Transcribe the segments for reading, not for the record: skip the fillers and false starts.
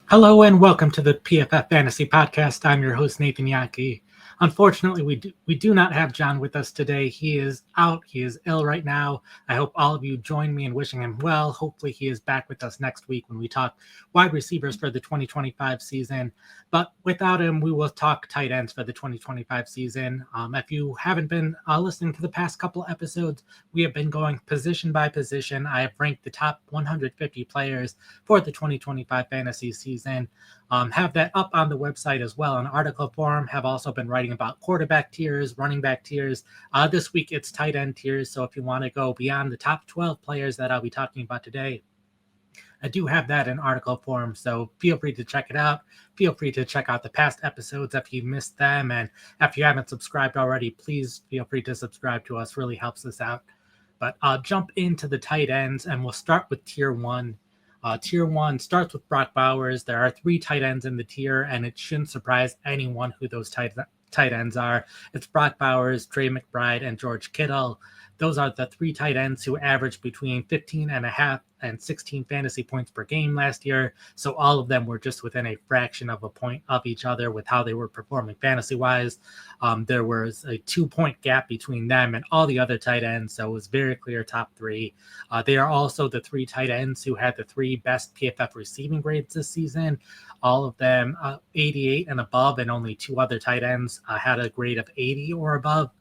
Hello and welcome to the PFF Fantasy Podcast. I'm your host, Nathan Jahnke. Unfortunately, we do not have John with us today. He is out. He is ill right now. I hope all of you join me in wishing him well. Hopefully, he is back with us next week when we talk wide receivers for the 2025 season. But without him, we will talk tight ends for the 2025 season. If you haven't been listening to the past couple episodes, we have been going position by position. I have ranked the top 150 players for the 2025 fantasy season. Have that up on the website as well in article form. Have also been writing about quarterback tiers, running back tiers. This week it's tight end tiers. So if you want to go beyond the top 12 players that I'll be talking about today, I do have that in article form. So feel free to check it out. Feel free to check out the past episodes if you missed them. And if you haven't subscribed already, please feel free to subscribe to us. Really helps us out. But I'll jump into the tight ends and we'll start with tier one. Tier one starts with Brock Bowers. There are 3 tight ends in the tier, and it shouldn't surprise anyone who those tight ends are. It's Brock Bowers, Trey McBride, and George Kittle. Those are the 3 tight ends who averaged between 15.5 and 16 fantasy points per game last year. So all of them were just within a fraction of a point of each other with how they were performing fantasy-wise. There was a 2-point gap between them and all the other tight ends, so it was very clear top 3. They are also the 3 tight ends who had the 3 best PFF receiving grades this season. All of them 88 and above, and only 2 other tight ends had a grade of 80 or above.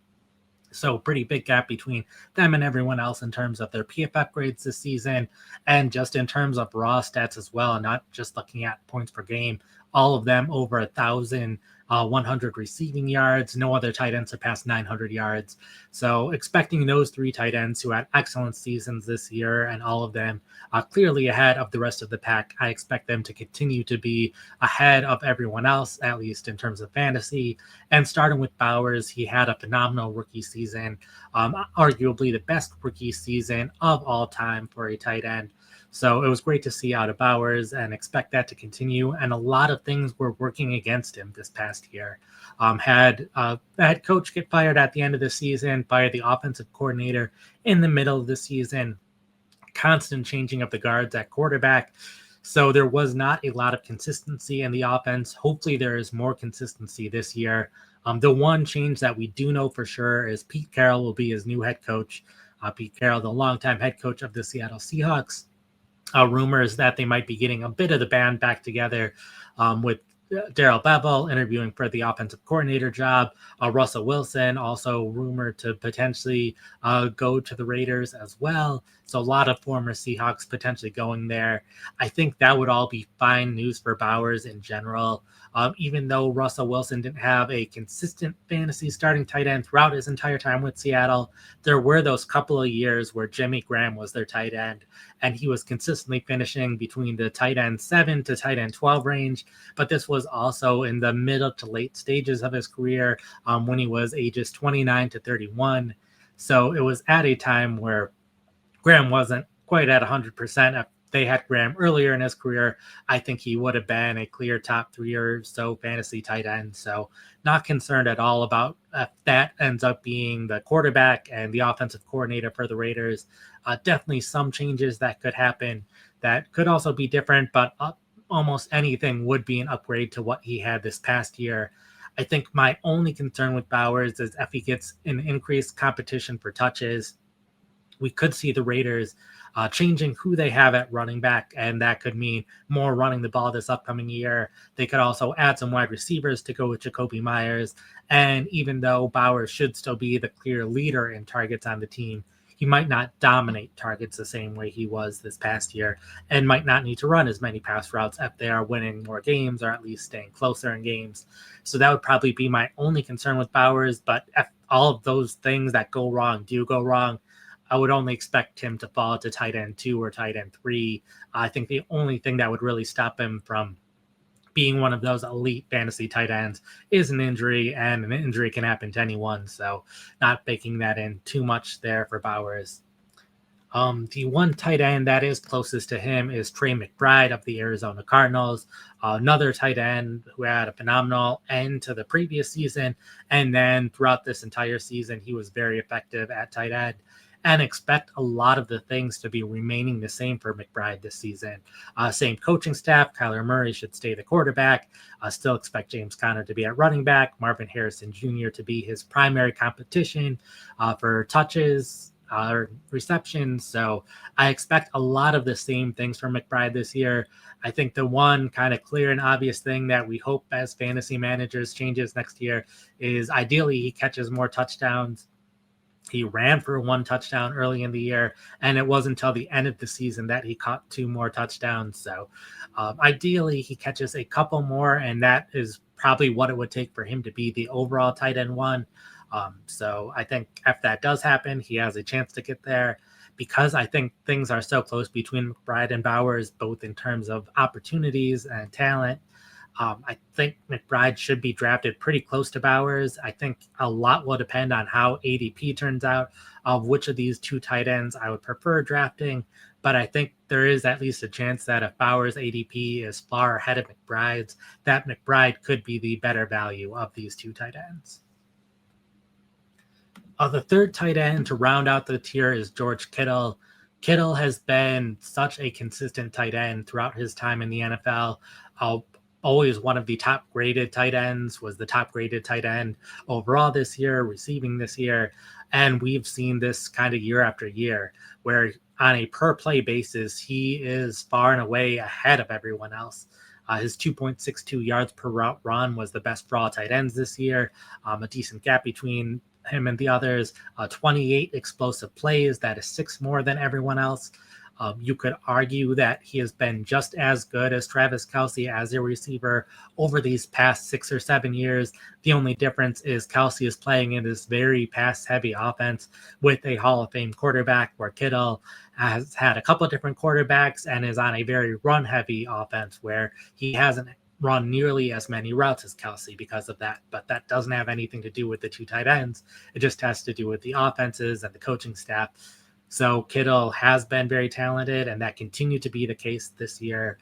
So pretty big gap between them and everyone else in terms of their PFF grades this season, and just in terms of raw stats as well, not just looking at points per game. All of them over 1,100 receiving yards. No other tight end surpassed 900 yards. So expecting those 3 tight ends who had excellent seasons this year, and all of them clearly ahead of the rest of the pack. I expect them to continue to be ahead of everyone else, at least in terms of fantasy. And starting with Bowers, he had a phenomenal rookie season, arguably the best rookie season of all time for a tight end. So it was great to see out of Bowers and expect that to continue. And a lot of things were working against him this past year. Had the head coach get fired at the end of the season, fired the offensive coordinator in the middle of the season, constant changing of the guards at quarterback. So there was not a lot of consistency in the offense. Hopefully there is more consistency this year. The one change that we do know for sure is Pete Carroll will be his new head coach. Pete Carroll, the longtime head coach of the Seattle Seahawks. Rumors that they might be getting a bit of the band back together with Darrell Bevell interviewing for the offensive coordinator job. Russell Wilson also rumored to potentially go to the Raiders as well. So a lot of former Seahawks potentially going there. I think that would all be fine news for Bowers in general. Even though Russell Wilson didn't have a consistent fantasy starting tight end throughout his entire time with Seattle, there were those couple of years where Jimmy Graham was their tight end, and he was consistently finishing between the tight end 7 to tight end 12 range. But this was also in the middle to late stages of his career when he was ages 29 to 31. So it was at a time where Graham wasn't quite at 100%. If they had Graham earlier in his career, I think he would have been a clear top 3 or so fantasy tight end. So not concerned at all about if that ends up being the quarterback and the offensive coordinator for the Raiders. Definitely some changes that could happen that could also be different, but almost anything would be an upgrade to what he had this past year. I think my only concern with Bowers is if he gets an increased competition for touches, we could see the Raiders changing who they have at running back, and that could mean more running the ball this upcoming year. They could also add some wide receivers to go with Jacoby Myers, and even though Bowers should still be the clear leader in targets on the team, he might not dominate targets the same way he was this past year, and might not need to run as many pass routes if they are winning more games or at least staying closer in games. So that would probably be my only concern with Bowers, but if all of those things that go wrong do go wrong, I would only expect him to fall to tight end 2 or tight end 3. I think the only thing that would really stop him from being one of those elite fantasy tight ends is an injury, and an injury can happen to anyone. So not baking that in too much there for Bowers. The one tight end that is closest to him is Trey McBride of the Arizona Cardinals, another tight end who had a phenomenal end to the previous season. And then throughout this entire season, he was very effective at tight end. and expect a lot of the things to be remaining the same for McBride this season. Same coaching staff. Kyler Murray should stay the quarterback. Still expect James Conner to be at running back, Marvin Harrison Jr. to be his primary competition for touches, receptions. So I expect a lot of the same things from McBride this year. I think the one kind of clear and obvious thing that we hope as fantasy managers changes next year is ideally he catches more touchdowns. He ran for 1 touchdown early in the year, and it wasn't until the end of the season that he caught 2 more touchdowns. So ideally, he catches a couple more, and that is probably what it would take for him to be the overall tight end 1. So I think if that does happen, he has a chance to get there because I think things are so close between McBride and Bowers, both in terms of opportunities and talent. I think McBride should be drafted pretty close to Bowers. I think a lot will depend on how ADP turns out of which of these 2 tight ends I would prefer drafting. But I think there is at least a chance that if Bowers' ADP is far ahead of McBride's, that McBride could be the better value of these 2 tight ends. The third tight end to round out the tier is George Kittle. Kittle has been such a consistent tight end throughout his time in the NFL. Always one of the top graded tight ends, was the top graded tight end overall this year, receiving this year. And we've seen this kind of year after year where on a per play basis, he is far and away ahead of everyone else. His 2.62 yards per route run was the best for all tight ends this year. A decent gap between him and the others. 28 explosive plays. That is 6 more than everyone else. You could argue that he has been just as good as Travis Kelce as a receiver over these past 6 or 7 years. The only difference is Kelce is playing in this very pass-heavy offense with a Hall of Fame quarterback, where Kittle has had a couple of different quarterbacks and is on a very run-heavy offense where he hasn't run nearly as many routes as Kelce because of that. But that doesn't have anything to do with the 2 tight ends. It just has to do with the offenses and the coaching staff. So Kittle has been very talented, and that continued to be the case this year.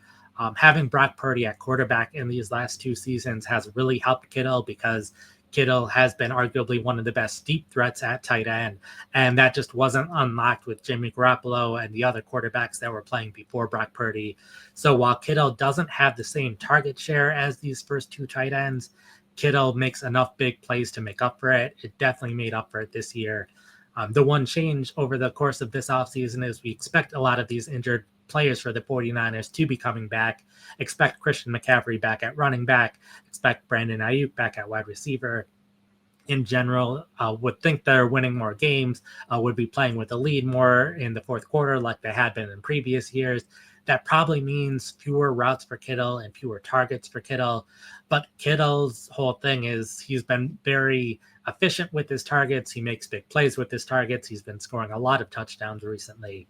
Having Brock Purdy at quarterback in these last 2 seasons has really helped Kittle because Kittle has been arguably one of the best deep threats at tight end, and that just wasn't unlocked with Jimmy Garoppolo and the other quarterbacks that were playing before Brock Purdy. So while Kittle doesn't have the same target share as these first 2 tight ends, Kittle makes enough big plays to make up for it. It definitely made up for it this year. The one change over the course of this offseason is we expect a lot of these injured players for the 49ers to be coming back. Expect Christian McCaffrey back at running back. Expect Brandon Ayuk back at wide receiver. In general, would think they're winning more games, would be playing with the lead more in the fourth quarter like they had been in previous years. That probably means fewer routes for Kittle and fewer targets for Kittle. But Kittle's whole thing is he's been very efficient with his targets. He makes big plays with his targets. He's been scoring a lot of touchdowns recently.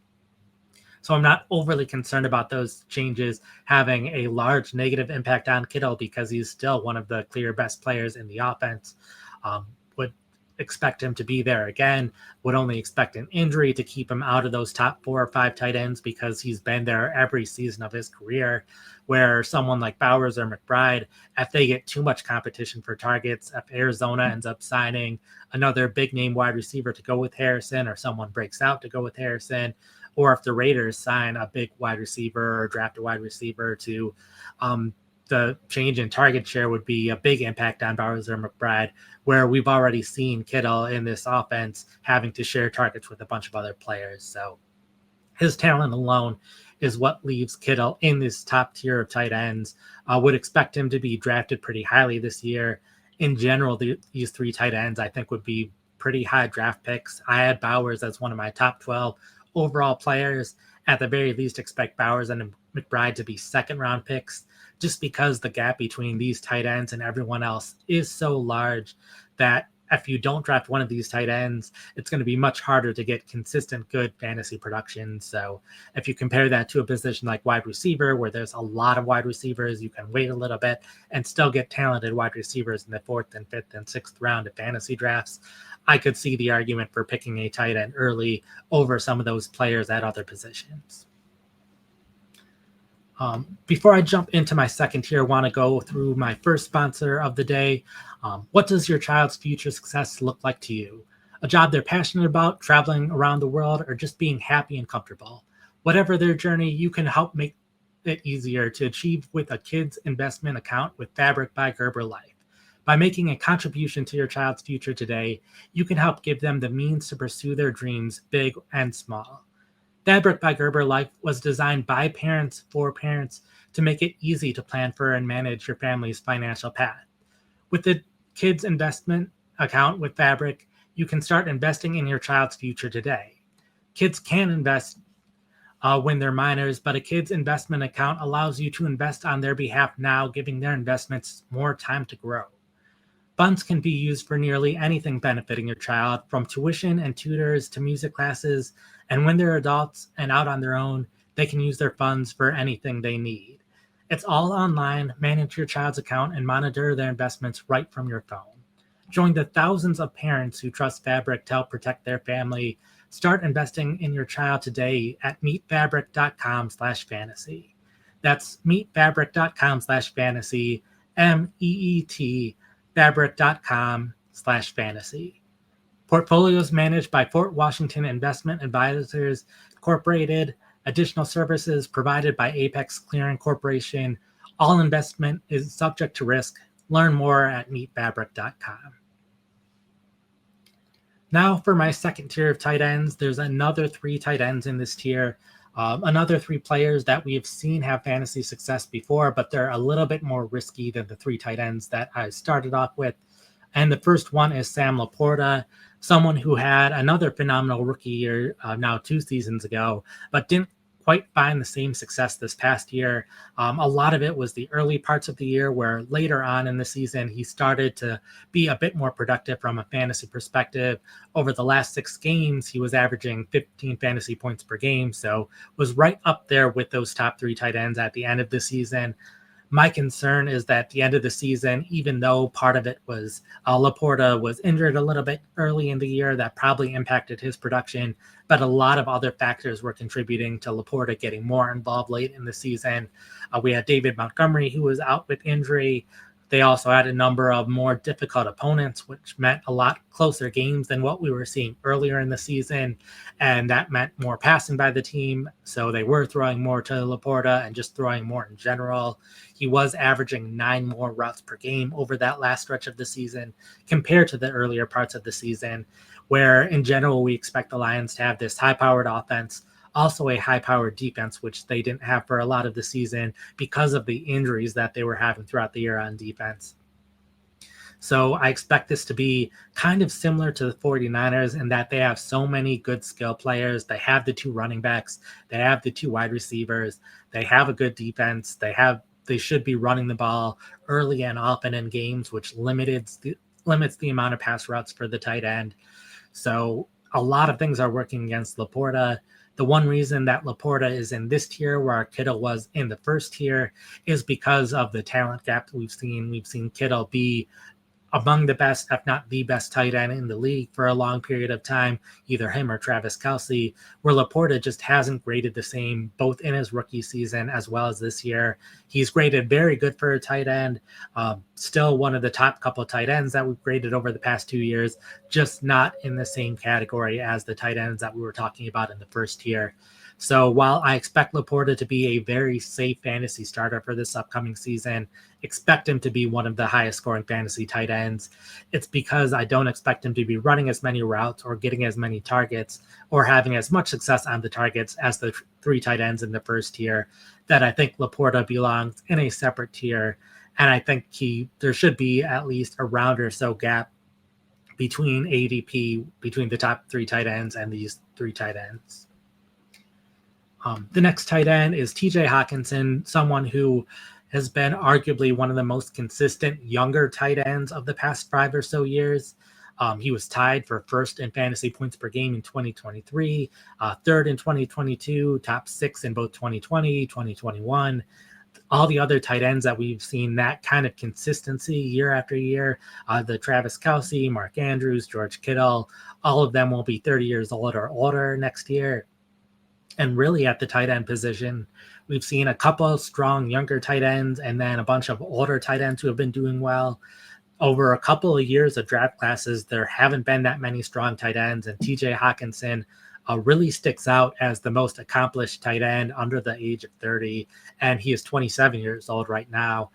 So I'm not overly concerned about those changes having a large negative impact on Kittle because he's still one of the clear best players in the offense. Would expect him to be there again. Would only expect an injury to keep him out of those top 4 or 5 tight ends because he's been there every season of his career. Where someone like Bowers or McBride, if they get too much competition for targets, if Arizona ends up signing another big name wide receiver to go with Harrison, or someone breaks out to go with Harrison, or if the Raiders sign a big wide receiver or draft a wide receiver to the change in target share would be a big impact on Bowers or McBride, where we've already seen Kittle in this offense having to share targets with a bunch of other players. So his talent alone is what leaves Kittle in this top tier of tight ends. Would expect him to be drafted pretty highly this year. In general, these 3 tight ends I think would be pretty high draft picks. I had Bowers as one of my top 12 overall players. At the very least, expect Bowers and McBride to be second-round picks, just because the gap between these tight ends and everyone else is so large that if you don't draft one of these tight ends, it's going to be much harder to get consistent, good fantasy production. So if you compare that to a position like wide receiver, where there's a lot of wide receivers, you can wait a little bit and still get talented wide receivers in the 4th and 5th and 6th round of fantasy drafts. I could see the argument for picking a tight end early over some of those players at other positions. Before I jump into my second tier, I want to go through my first sponsor of the day. What does your child's future success look like to you? a job they're passionate about, traveling around the world, or just being happy and comfortable. Whatever their journey, you can help make it easier to achieve with a kid's investment account with Fabric by Gerber Life. By making a contribution to your child's future today, you can help give them the means to pursue their dreams, big and small. Fabric by Gerber Life was designed by parents for parents to make it easy to plan for and manage your family's financial path. With the kids' investment account with Fabric, you can start investing in your child's future today. Kids can invest when they're minors, but a kid's investment account allows you to invest on their behalf now, giving their investments more time to grow. Funds can be used for nearly anything benefiting your child, from tuition and tutors to music classes, and when they're adults and out on their own, they can use their funds for anything they need. It's all online. Manage your child's account and monitor their investments right from your phone. Join the thousands of parents who trust Fabric to help protect their family. Start investing in your child today at meetfabric.com/fantasy. That's meetfabric.com/fantasy, MEET fabric.com/fantasy. Portfolios managed by Fort Washington Investment Advisors Incorporated. Additional services provided by Apex Clearing Corporation. All investment is subject to risk. Learn more at meetfabric.com. Now for my second tier of tight ends, there's another 3 tight ends in this tier. Another 3 players that we have seen have fantasy success before, but they're a little bit more risky than the 3 tight ends that I started off with. And the first one is Sam Laporta, someone who had another phenomenal rookie year now 2 seasons ago, but didn't quite find the same success this past year. A lot of it was the early parts of the year, where later on in the season, he started to be a bit more productive from a fantasy perspective. Over the last 6 games, he was averaging 15 fantasy points per game, so was right up there with those top 3 tight ends at the end of the season. My concern is that at the end of the season, even though part of it was Laporta was injured a little bit early in the year, that probably impacted his production, but a lot of other factors were contributing to Laporta getting more involved late in the season. We had David Montgomery, who was out with injury. They also had a number of more difficult opponents, which meant a lot closer games than what we were seeing earlier in the season. And that meant more passing by the team. So they were throwing more to Laporta and just throwing more in general. He was averaging 9 more routes per game over that last stretch of the season compared to the earlier parts of the season, where in general we expect the Lions to have this high-powered offense, also a high-powered defense, which they didn't have for a lot of the season because of the injuries that they were having throughout the year on defense. So I expect this to be kind of similar to the 49ers in that they have so many good skill players. They have the 2 running backs. They have the 2 wide receivers. They have a good defense. They should be running the ball early and often in games, which limits the amount of pass routes for the tight end. So a lot of things are working against Laporta. The one reason that Laporta is in this tier where Kittle was in the first tier is because of the talent gap that we've seen. We've seen Kittle be among the best, if not the best tight end in the league for a long period of time, either him or Travis Kelce, where Laporta just hasn't graded the same, both in his rookie season as well as this year. He's graded very good for a tight end, still one of the top couple of tight ends that we've graded over the past 2 years, just not in the same category as the tight ends that we were talking about in the first tier. So while I expect Laporta to be a very safe fantasy starter for this upcoming season, expect him to be one of the highest scoring fantasy tight ends, it's because I don't expect him to be running as many routes or getting as many targets or having as much success on the targets as the 3 tight ends in the first tier, that I think Laporta belongs in a separate tier. And I think there should be at least a round or so gap between ADP, between the top 3 tight ends and these 3 tight ends. The next tight end is TJ Hawkinson, someone who has been arguably one of the most consistent younger tight ends of the past 5 or so years. He was tied for first in fantasy points per game in 2023, third in 2022, top 6 in both 2020, 2021. All the other tight ends that we've seen that kind of consistency year after year, the Travis Kelce, Mark Andrews, George Kittle, all of them will be 30 years old or older next year. And really at the tight end position, we've seen a couple of strong younger tight ends and then a bunch of older tight ends who have been doing well. over a couple of years of draft classes, there haven't been that many strong tight ends, and TJ Hawkinson really sticks out as the most accomplished tight end under the age of 30, and he is 27 years old right now.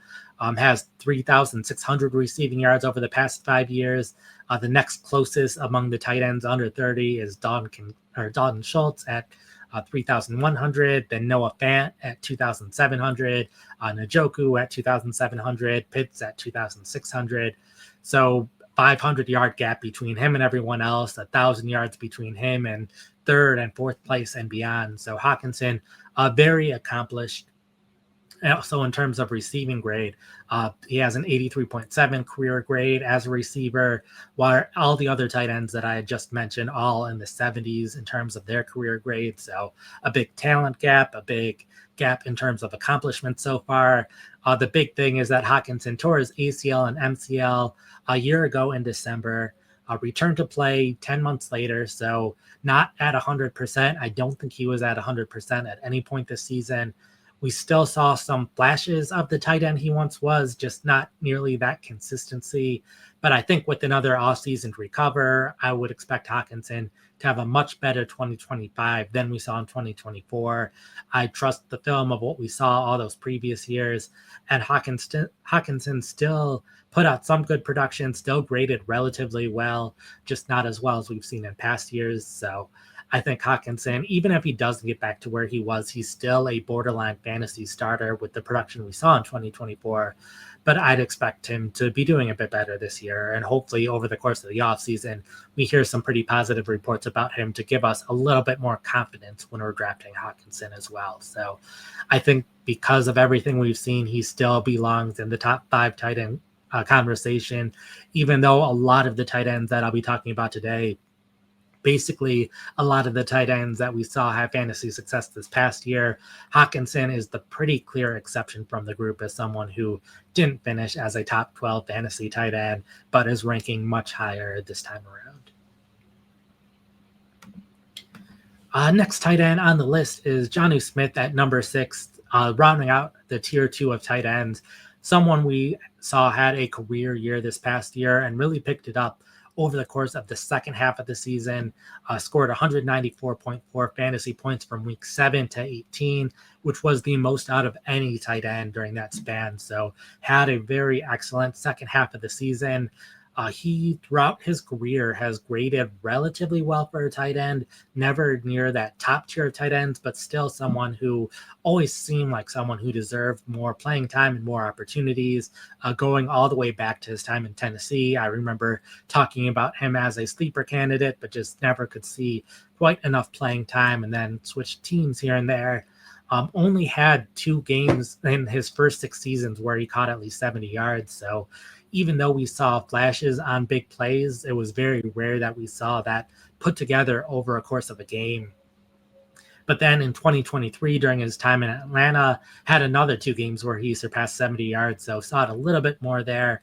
Has 3,600 receiving yards over the past 5 years. The next closest among the tight ends under 30 is Dalton Schultz at 3,100, then Noah Fant at 2,700, Njoku at 2,700, Pitts at 2,600. So 500-yard gap between him and everyone else, 1,000 yards between him and third and fourth place and beyond. So Hawkinson, very accomplished. Also, in terms of receiving grade, he has an 83.7 career grade as a receiver, while all the other tight ends that I had just mentioned, all in the 70s in terms of their career grade. So a big talent gap, a big gap in terms of accomplishment so far. The big thing is that Hawkinson tore his ACL and MCL a year ago in December, returned to play 10 months later, so not at 100%. I don't think he was at 100% at any point this season. We still saw some flashes of the tight end he once was, just not nearly that consistency. But I think with another offseason to recover, I would expect Hawkinson to have a much better 2025 than we saw in 2024. I trust the film of what we saw all those previous years, and Hawkinson still put out some good production, still graded relatively well, just not as well as we've seen in past years. So I think Hawkinson, even if he doesn't get back to where he was, he's still a borderline fantasy starter with the production we saw in 2024. But I'd expect him to be doing a bit better this year. And hopefully over the course of the offseason, we hear some pretty positive reports about him to give us a little bit more confidence when we're drafting Hawkinson as well. So I think because of everything we've seen, he still belongs in the top 5 tight end conversation, even though a lot of the tight ends that I'll be talking about today, basically a lot of the tight ends that we saw have fantasy success this past year, Hawkinson is the pretty clear exception from the group as someone who didn't finish as a top 12 fantasy tight end, but is ranking much higher this time around. Next tight end on the list is Jonnu Smith at number 6, rounding out the tier 2 of tight ends. Someone we saw had a career year this past year and really picked it up over the course of the second half of the season, scored 194.4 fantasy points from week 7 to 18, which was the most out of any tight end during that span. So had a very excellent second half of the season. He, throughout his career, has graded relatively well for a tight end, never near that top tier of tight ends, but still someone who always seemed like someone who deserved more playing time and more opportunities, going all the way back to his time in Tennessee. I remember talking about him as a sleeper candidate, but just never could see quite enough playing time, and then switched teams here and there. Only had 2 games in his first 6 seasons where he caught at least 70 yards. So even though we saw flashes on big plays, it was very rare that we saw that put together over a course of a game. But then in 2023, during his time in Atlanta, had another 2 games where he surpassed 70 yards. So saw it a little bit more there.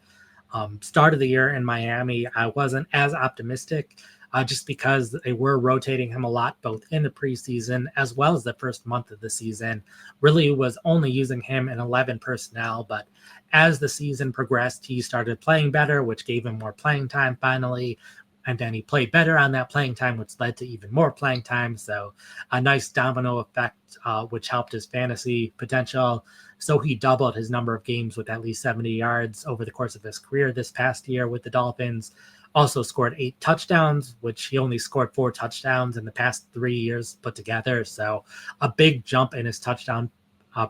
Start of the year in Miami, I wasn't as optimistic just because they were rotating him a lot, both in the preseason as well as the first month of the season. Really was only using him in 11 personnel, but as the season progressed, he started playing better, which gave him more playing time finally. And then he played better on that playing time, which led to even more playing time. So a nice domino effect, which helped his fantasy potential. So he doubled his number of games with at least 70 yards over the course of his career this past year with the Dolphins. Also scored 8 touchdowns, which he only scored 4 touchdowns in the past 3 years put together. So a big jump in his touchdown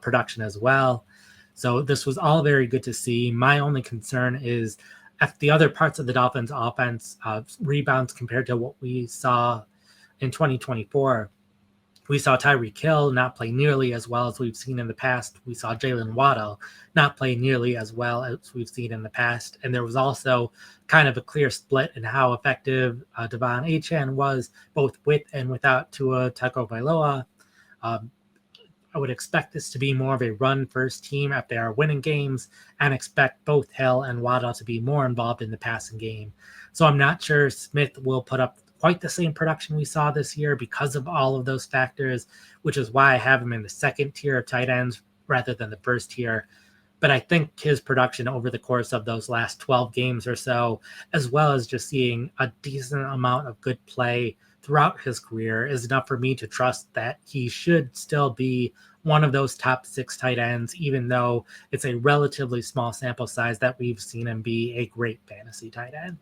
production as well. So this was all very good to see. My only concern is if the other parts of the Dolphins offense rebounds compared to what we saw in 2024. We saw Tyreek Hill not play nearly as well as we've seen in the past. We saw Jalen Waddle not play nearly as well as we've seen in the past. And there was also kind of a clear split in how effective Devon Achane was, both with and without Tua Tagovailoa. I would expect this to be more of a run-first team if they are winning games, and expect both Hill and Waddle to be more involved in the passing game. So I'm not sure Smith will put up quite the same production we saw this year because of all of those factors, which is why I have him in the second tier of tight ends rather than the first tier. But I think his production over the course of those last 12 games or so, as well as just seeing a decent amount of good play throughout his career, is enough for me to trust that he should still be one of those top 6 tight ends, even though it's a relatively small sample size that we've seen him be a great fantasy tight end.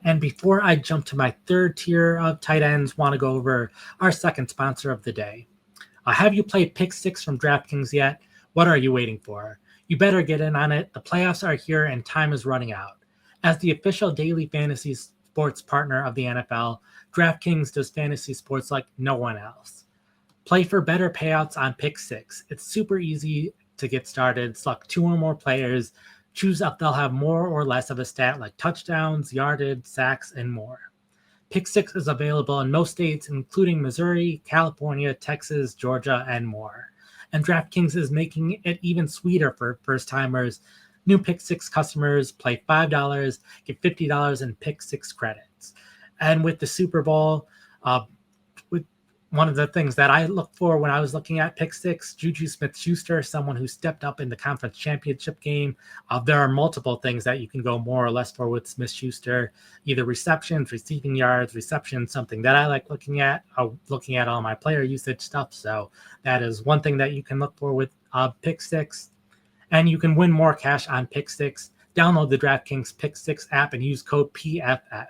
And before I jump to my third tier of tight ends, want to go over our second sponsor of the day. Have you played Pick 6 from DraftKings yet? What are you waiting for? You better get in on it. The playoffs are here and time is running out. As the official daily fantasy sports partner of the NFL, DraftKings does fantasy sports like no one else. Play for better payouts on Pick 6. It's super easy to get started. Select 2 or more players. Choose if they'll have more or less of a stat like touchdowns, yardage, sacks, and more. Pick 6 is available in most states, including Missouri, California, Texas, Georgia, and more. And DraftKings is making it even sweeter for first-timers. New Pick 6 customers play $5, get $50 in Pick 6 credits. And with the Super Bowl, with one of the things that I looked for when I was looking at Pick 6, Juju Smith-Schuster, someone who stepped up in the conference championship game. There are multiple things that you can go more or less for with Smith-Schuster, either receptions, receiving yards, receptions, something that I like looking at all my player usage stuff. So that is one thing that you can look for with Pick 6. And you can win more cash on Pick 6. Download the DraftKings Pick 6 app and use code PFF.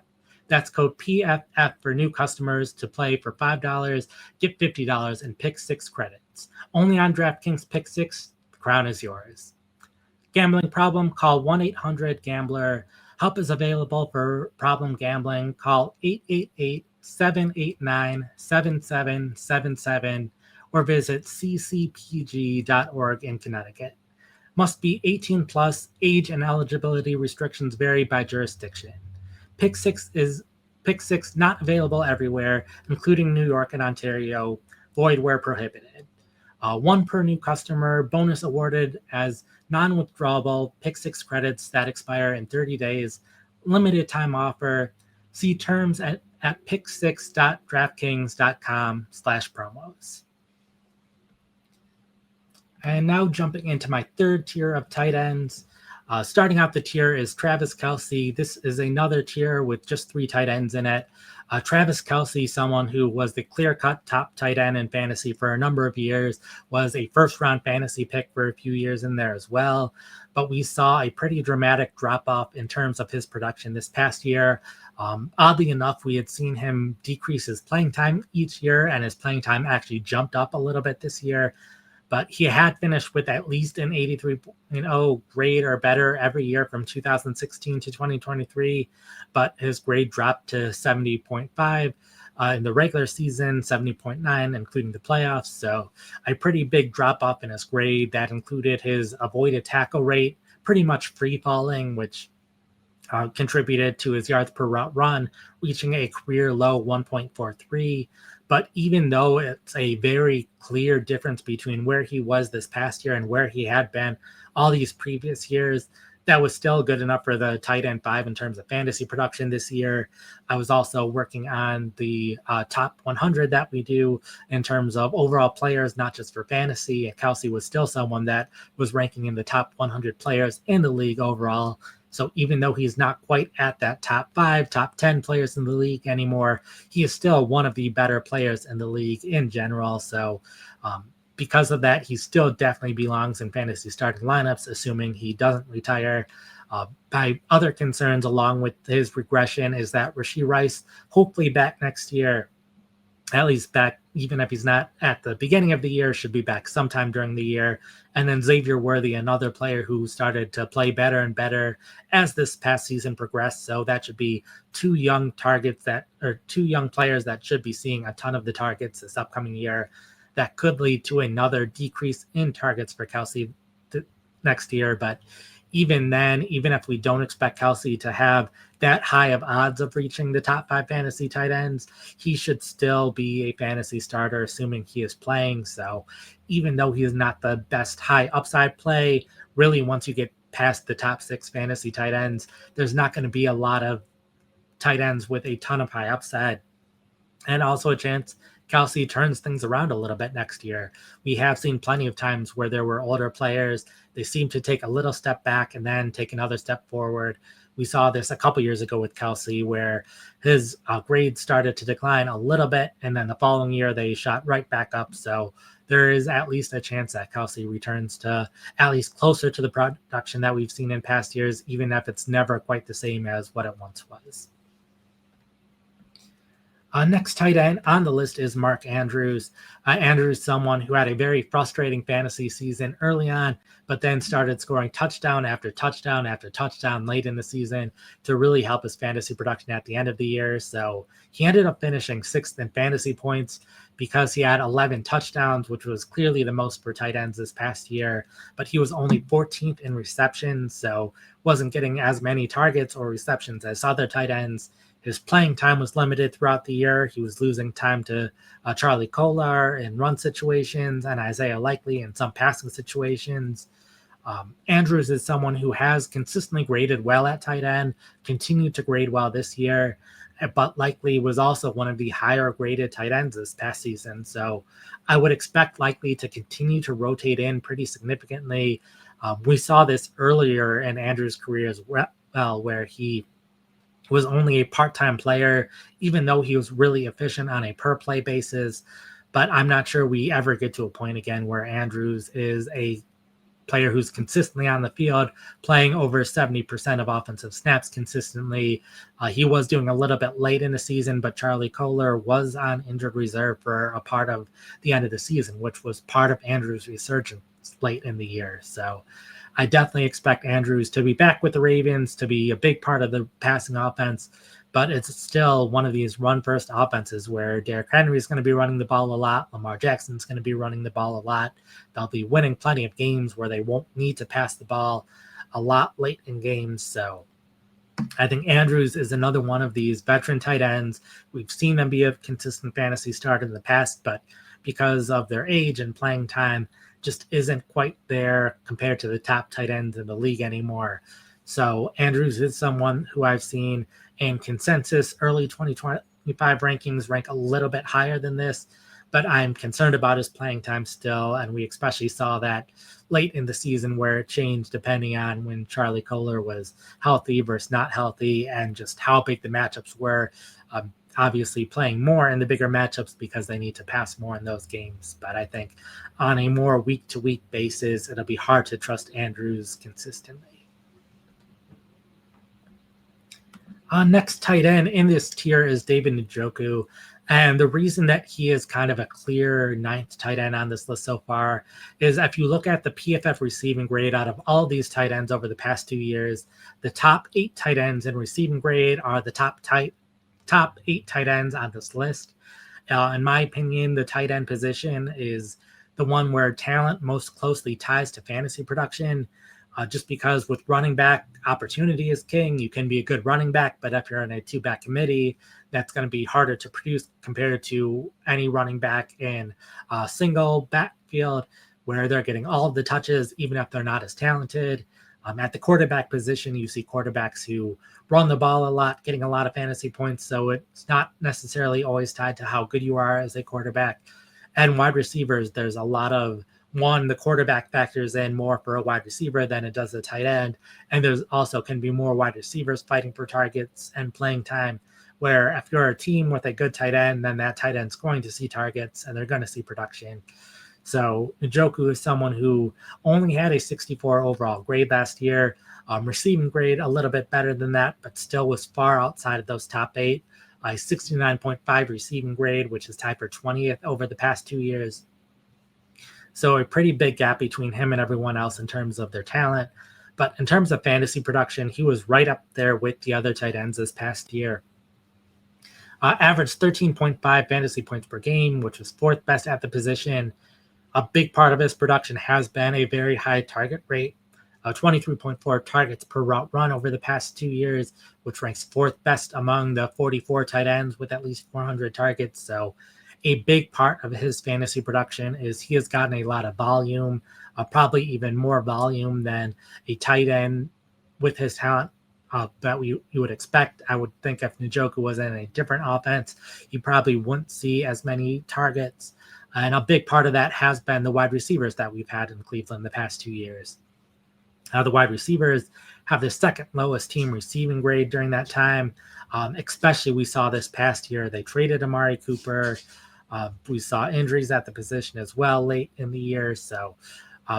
That's code PFF for new customers to play for $5, get $50 in Pick 6 credits. Only on DraftKings Pick 6, the crown is yours. Gambling problem? Call 1-800-GAMBLER. Help is available for problem gambling. Call 888-789-7777 or visit ccpg.org in Connecticut. Must be 18 plus. Age and eligibility restrictions vary by jurisdiction. Pick 6 not available everywhere, including New York and Ontario. Void where prohibited. 1 per new customer. Bonus awarded as non-withdrawable Pick 6 credits that expire in 30 days. Limited time offer. See terms at pick6.draftkings.com/promos. And now jumping into my third tier of tight ends. Starting out the tier is Travis Kelce. This is another tier with just 3 tight ends in it. Travis Kelce, someone who was the clear-cut top tight end in fantasy for a number of years, was a first-round fantasy pick for a few years in there as well. But we saw a pretty dramatic drop-off in terms of his production this past year. Oddly enough, we had seen him decrease his playing time each year, and his playing time actually jumped up a little bit this year. But he had finished with at least an 83.0 grade or better every year from 2016 to 2023. But his grade dropped to 70.5 in the regular season, 70.9, including the playoffs. So a pretty big drop off in his grade. That included his avoided tackle rate pretty much free falling, which contributed to his yards per route run, reaching a career low 1.43. But even though it's a very clear difference between where he was this past year and where he had been all these previous years, that was still good enough for the tight end 5 in terms of fantasy production this year. I was also working on the top 100 that we do in terms of overall players, not just for fantasy. Kelce was still someone that was ranking in the top 100 players in the league overall. So even though he's not quite at that top 5, top 10 players in the league anymore, he is still one of the better players in the league in general. So because of that, he still definitely belongs in fantasy starting lineups, assuming he doesn't retire. My other concerns along with his regression is that Rashee Rice, hopefully back next year, at least back, even if he's not at the beginning of the year, should be back sometime during the year. And then Xavier Worthy, another player who started to play better and better as this past season progressed. So that should be 2 young players that should be seeing a ton of the targets this upcoming year. That could lead to another decrease in targets for Kelce next year. But even then, even if we don't expect Kelce to have that high of odds of reaching the top 5 fantasy tight ends, he should still be a fantasy starter, assuming he is playing. So even though he is not the best high upside play, really once you get past the top 6 fantasy tight ends, there's not going to be a lot of tight ends with a ton of high upside. And also a chance Kelsey turns things around a little bit next year. We have seen plenty of times where there were older players. They seem to take a little step back and then take another step forward. We saw this a couple years ago with Kelsey, where his grades started to decline a little bit, and then the following year they shot right back up. So there is at least a chance that Kelsey returns to at least closer to the production that we've seen in past years, even if it's never quite the same as what it once was. Next tight end on the list is Mark Andrews. Andrews, someone who had a very frustrating fantasy season early on, but then started scoring touchdown after touchdown after touchdown late in the season to really help his fantasy production at the end of the year. So he ended up finishing 6th in fantasy points because he had 11 touchdowns, which was clearly the most for tight ends this past year, but he was only 14th in receptions, so wasn't getting as many targets or receptions as other tight ends. His playing time was limited throughout the year. He was losing time to Charlie Kolar in run situations and Isaiah Likely in some passing situations. Andrews is someone who has consistently graded well at tight end, continued to grade well this year, but Likely was also one of the higher graded tight ends this past season. So I would expect Likely to continue to rotate in pretty significantly. We saw this earlier in Andrews' career as well, where he was only a part-time player, even though he was really efficient on a per-play basis. But I'm not sure we ever get to a point again where Andrews is a player who's consistently on the field, playing over 70% of offensive snaps consistently. He was doing a little bit late in the season, but Charlie Kolar was on injured reserve for a part of the end of the season, which was part of Andrews' resurgence late in the year. So I definitely expect Andrews to be back with the Ravens, to be a big part of the passing offense, but it's still one of these run-first offenses where Derrick Henry is going to be running the ball a lot. Lamar Jackson's going to be running the ball a lot. They'll be winning plenty of games where they won't need to pass the ball a lot late in games. So I think Andrews is another one of these veteran tight ends. We've seen them be a consistent fantasy starter in the past, but because of their age and playing time, just isn't quite there compared to the top tight ends in the league anymore. So Andrews is someone who I've seen in consensus early 2025 rankings rank a little bit higher than this, but I'm concerned about his playing time still. And we especially saw that late in the season where it changed depending on when Charlie Kolar was healthy versus not healthy and just how big the matchups were. Obviously playing more in the bigger matchups because they need to pass more in those games. But I think on a more week-to-week basis, it'll be hard to trust Andrews consistently. Next tight end in this tier is David Njoku. And the reason that he is kind of a clear 9th tight end on this list so far is if you look at the PFF receiving grade out of all these tight ends over the past 2 years, the top 8 tight ends in receiving grade are the top 8 tight ends on this list. In my opinion, the tight end position is the one where talent most closely ties to fantasy production, just because with running back, opportunity is king. You can be a good running back, but if you're in a 2-back committee, that's going to be harder to produce compared to any running back in a single backfield where they're getting all of the touches, even if they're not as talented. At the quarterback position, you see quarterbacks who run the ball a lot, getting a lot of fantasy points. So it's not necessarily always tied to how good you are as a quarterback. And wide receivers, there's a lot of the quarterback factors in more for a wide receiver than it does a tight end. And there's also can be more wide receivers fighting for targets and playing time, where if you're a team with a good tight end, then that tight end's going to see targets and they're going to see production. So Njoku is someone who only had a 64 overall grade last year, receiving grade a little bit better than that, but still was far outside of those top 8. A 69.5 receiving grade, which is tied for 20th over the past 2 years. So a pretty big gap between him and everyone else in terms of their talent. But in terms of fantasy production, he was right up there with the other tight ends this past year. Averaged 13.5 fantasy points per game, which was 4th best at the position. A big part of his production has been a very high target rate, 23.4 targets per route run over the past 2 years, which ranks 4th best among the 44 tight ends with at least 400 targets. So a big part of his fantasy production is he has gotten a lot of volume, probably even more volume than a tight end with his talent that you would expect. I would think if Njoku was in a different offense, you probably wouldn't see as many targets. And a big part of that has been the wide receivers that we've had in Cleveland the past 2 years. The wide receivers have the second lowest team receiving grade during that time. Especially we saw this past year. They traded Amari Cooper. We saw injuries at the position as well late in the year. So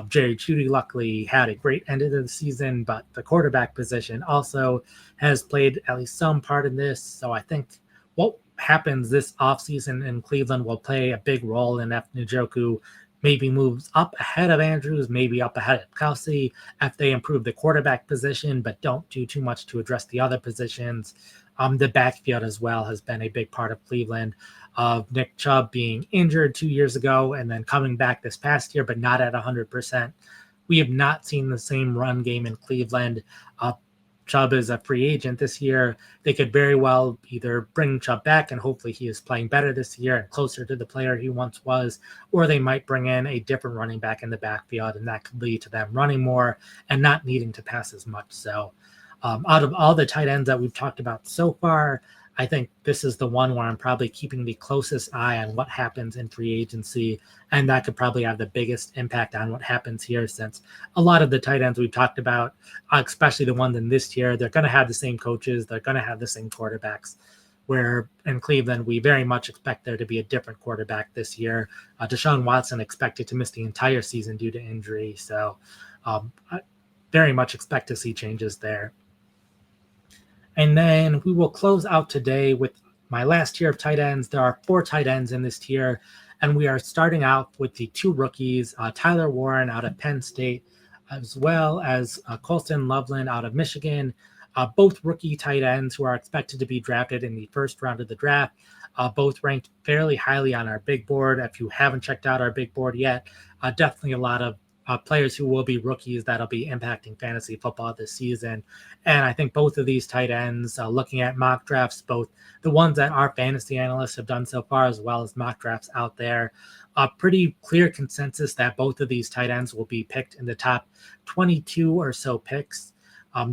Jerry Jeudy luckily had a great end of the season, but the quarterback position also has played at least some part in this. So I think what happens this offseason in Cleveland will play a big role in if Njoku maybe moves up ahead of Andrews, maybe up ahead of Kelsey, if they improve the quarterback position, but don't do too much to address the other positions. The backfield as well has been a big part of Cleveland. Of Nick Chubb being injured 2 years ago and then coming back this past year, but not at 100%. We have not seen the same run game in Cleveland. Chubb is a free agent this year. They could very well either bring Chubb back and hopefully he is playing better this year and closer to the player he once was, or they might bring in a different running back in the backfield, and that could lead to them running more and not needing to pass as much. So out of all the tight ends that we've talked about so far, I think this is the one where I'm probably keeping the closest eye on what happens in free agency, and that could probably have the biggest impact on what happens here, since a lot of the tight ends we've talked about, especially the ones in this year, they're going to have the same coaches, they're going to have the same quarterbacks, where in Cleveland, we very much expect there to be a different quarterback this year. Deshaun Watson expected to miss the entire season due to injury, so I very much expect to see changes there. And then we will close out today with my last tier of tight ends. There are 4 tight ends in this tier, and we are starting out with the 2 rookies, Tyler Warren out of Penn State, as well as Colston Loveland out of Michigan, both rookie tight ends who are expected to be drafted in the first round of the draft, both ranked fairly highly on our big board. If you haven't checked out our big board yet, definitely a lot of players who will be rookies that'll be impacting fantasy football this season. And I think both of these tight ends, looking at mock drafts, both the ones that our fantasy analysts have done so far, as well as mock drafts out there, a pretty clear consensus that both of these tight ends will be picked in the top 22 or so picks.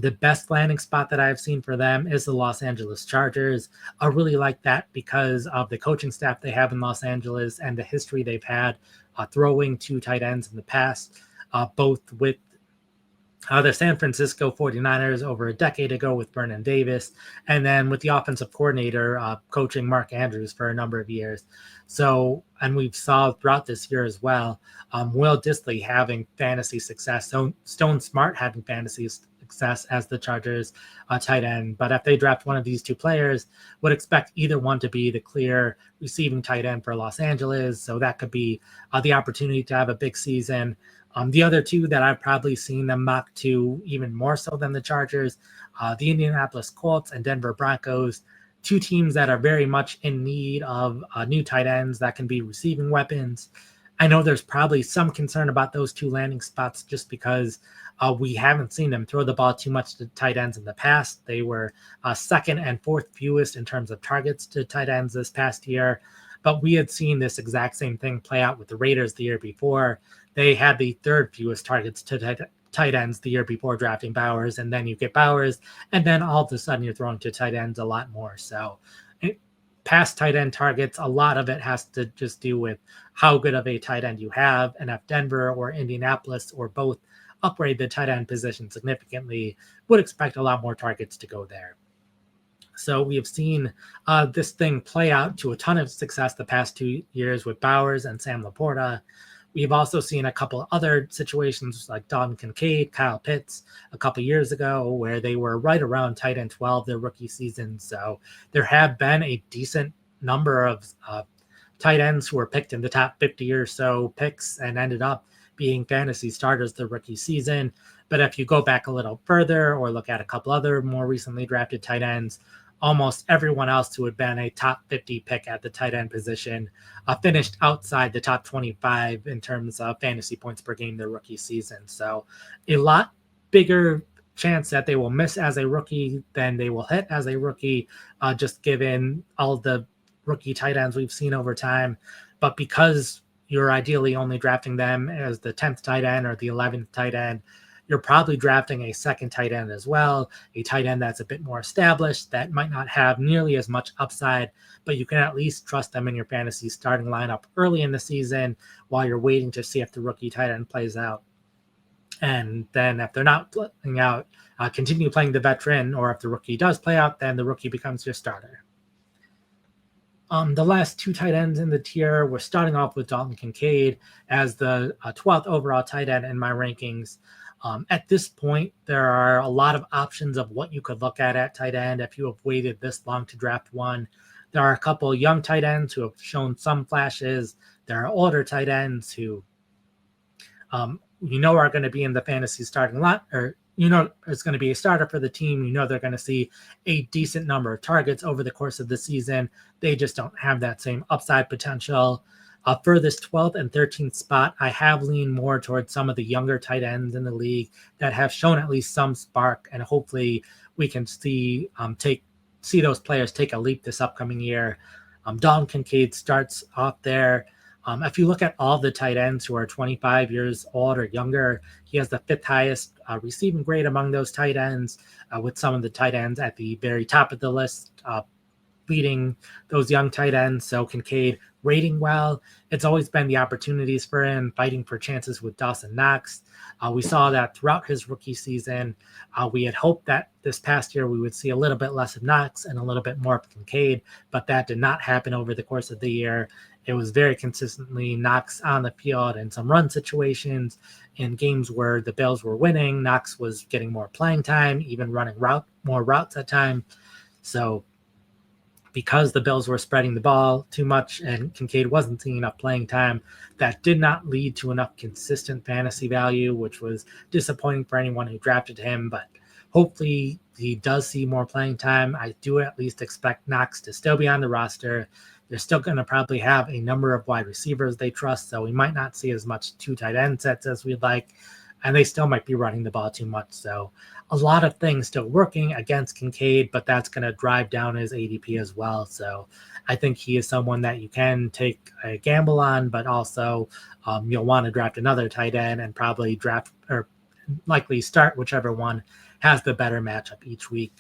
The best landing spot that I've seen for them is the Los Angeles Chargers. I really like that because of the coaching staff they have in Los Angeles and the history they've had throwing 2 tight ends in the past, both with the San Francisco 49ers over a decade ago with Vernon Davis, and then with the offensive coordinator coaching Mark Andrews for a number of years. So, and we've saw throughout this year as well, Will Dissly having fantasy success, Stone Smart having fantasy success as the Chargers tight end. But if they draft one of these 2 players, would expect either one to be the clear receiving tight end for Los Angeles. So that could be the opportunity to have a big season. The other 2 that I've probably seen them mock to even more so than the Chargers, the Indianapolis Colts and Denver Broncos, 2 teams that are very much in need of new tight ends that can be receiving weapons. I know there's probably some concern about those 2 landing spots just because we haven't seen them throw the ball too much to tight ends in the past. They were second and 4th fewest in terms of targets to tight ends this past year. But we had seen this exact same thing play out with the Raiders the year before. They had the 3rd fewest targets to tight ends the year before drafting Bowers, and then you get Bowers, and then all of a sudden you're throwing to tight ends a lot more. So past tight end targets, a lot of it has to just do with how good of a tight end you have, and if Denver or Indianapolis or both upgrade the tight end position significantly, would expect a lot more targets to go there. So we have seen this thing play out to a ton of success the past 2 years with Bowers and Sam Laporta. We've also seen a couple of other situations like Dalton Kincaid, Kyle Pitts a couple years ago, where they were right around tight end 12 their rookie season. So there have been a decent number of tight ends who were picked in the top 50 or so picks and ended up being fantasy starters the rookie season. But if you go back a little further or look at a couple other more recently drafted tight ends, almost everyone else who had been a top 50 pick at the tight end position finished outside the top 25 in terms of fantasy points per game their rookie season. So a lot bigger chance that they will miss as a rookie than they will hit as a rookie, just given all the rookie tight ends we've seen over time. But because you're ideally only drafting them as the 10th tight end or the 11th tight end, you're probably drafting a second tight end as well, a tight end that's a bit more established, that might not have nearly as much upside, but you can at least trust them in your fantasy starting lineup early in the season while you're waiting to see if the rookie tight end plays out. And then if they're not playing out, continue playing the veteran, or if the rookie does play out, then the rookie becomes your starter. The last two tight ends in the tier, we're starting off with Dalton Kincaid as the 12th overall tight end in my rankings. At this point, there are a lot of options of what you could look at tight end if you have waited this long to draft one. There are a couple young tight ends who have shown some flashes. There are older tight ends who are going to be in the fantasy starting lot, or it's going to be a starter for the team. They're going to see a decent number of targets over the course of the season. They just don't have that same upside potential. For this 12th and 13th spot, I have leaned more towards some of the younger tight ends in the league that have shown at least some spark, and hopefully we can see those players take a leap this upcoming year. Dalton Kincaid starts off there. If you look at all the tight ends who are 25 years old or younger, he has the 5th highest receiving grade among those tight ends, with some of the tight ends at the very top of the list beating those young tight ends. So Kincaid rating well. It's always been the opportunities for him, fighting for chances with Dawson Knox. We saw that throughout his rookie season. We had hoped that this past year we would see a little bit less of Knox and a little bit more of Kincaid, but that did not happen over the course of the year. It was very consistently Knox on the field in some run situations. In games where the Bills were winning, Knox was getting more playing time, even running more routes at time. So because the Bills were spreading the ball too much and Kincaid wasn't seeing enough playing time, that did not lead to enough consistent fantasy value, which was disappointing for anyone who drafted him. But hopefully he does see more playing time. I do at least expect Knox to still be on the roster. They're still going to probably have a number of wide receivers they trust, so we might not see as much two tight end sets as we'd like, and they still might be running the ball too much. So a lot of things still working against Kincaid, but that's going to drive down his ADP as well. So I think he is someone that you can take a gamble on, but also you'll want to draft another tight end and probably draft or likely start whichever one has the better matchup each week.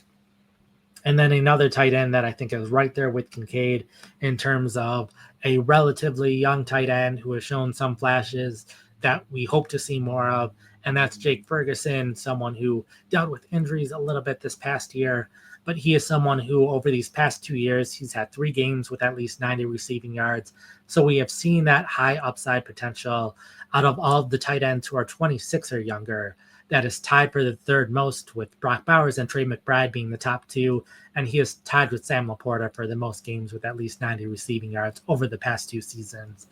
And then another tight end that I think is right there with Kincaid in terms of a relatively young tight end who has shown some flashes that we hope to see more of, and that's Jake Ferguson, someone who dealt with injuries a little bit this past year, but he is someone who over these past 2 years, he's had 3 games with at least 90 receiving yards. So we have seen that high upside potential out of all of the tight ends who are 26 or younger. That is tied for the third most, with Brock Bowers and Trey McBride being the top 2. And he is tied with Sam Laporta for the most games with at least 90 receiving yards over the past 2 seasons.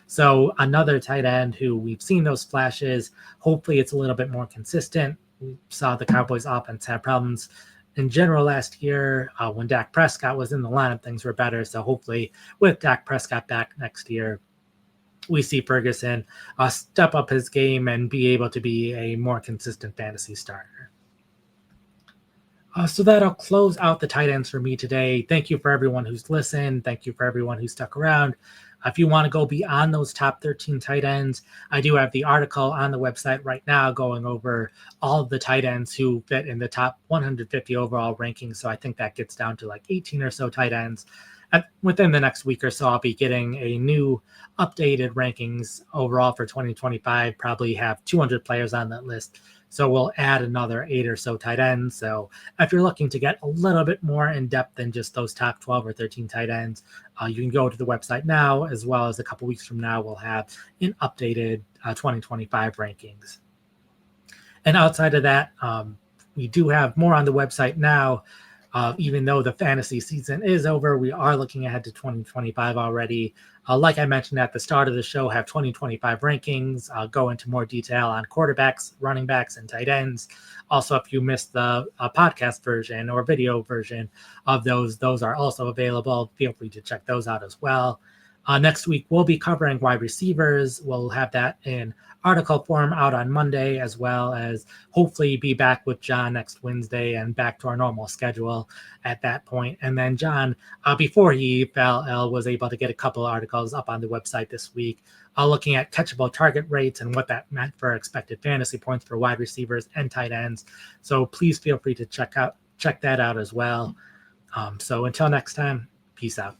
So another tight end who we've seen those flashes. Hopefully it's a little bit more consistent. We saw the Cowboys offense have problems in general last year. When Dak Prescott was in the lineup, things were better. So hopefully with Dak Prescott back next year, we see Ferguson step up his game and be able to be a more consistent fantasy starter. So that'll close out the tight ends for me today. Thank you for everyone who's listened. Thank you for everyone who stuck around. If you want to go beyond those top 13 tight ends, I do have the article on the website right now going over all of the tight ends who fit in the top 150 overall rankings. So I think that gets down to like 18 or so tight ends. Within the next week or so, I'll be getting a new updated rankings overall for 2025, probably have 200 players on that list. So we'll add another 8 or so tight ends. So if you're looking to get a little bit more in depth than just those top 12 or 13 tight ends, you can go to the website now, as well as a couple weeks from now, we'll have an updated 2025 rankings. And outside of that, we do have more on the website now. Even though the fantasy season is over, we are looking ahead to 2025 already. Like I mentioned at the start of the show, have 2025 rankings, go into more detail on quarterbacks, running backs, and tight ends. Also, if you missed the podcast version or video version of those are also available. Feel free to check those out as well. Next week, we'll be covering wide receivers. We'll have that in article form out on Monday, as well as hopefully be back with John next Wednesday and back to our normal schedule at that point. And then John, before he fell ill, was able to get a couple of articles up on the website this week, looking at catchable target rates and what that meant for expected fantasy points for wide receivers and tight ends. So please feel free to check that out as well. So until next time, peace out.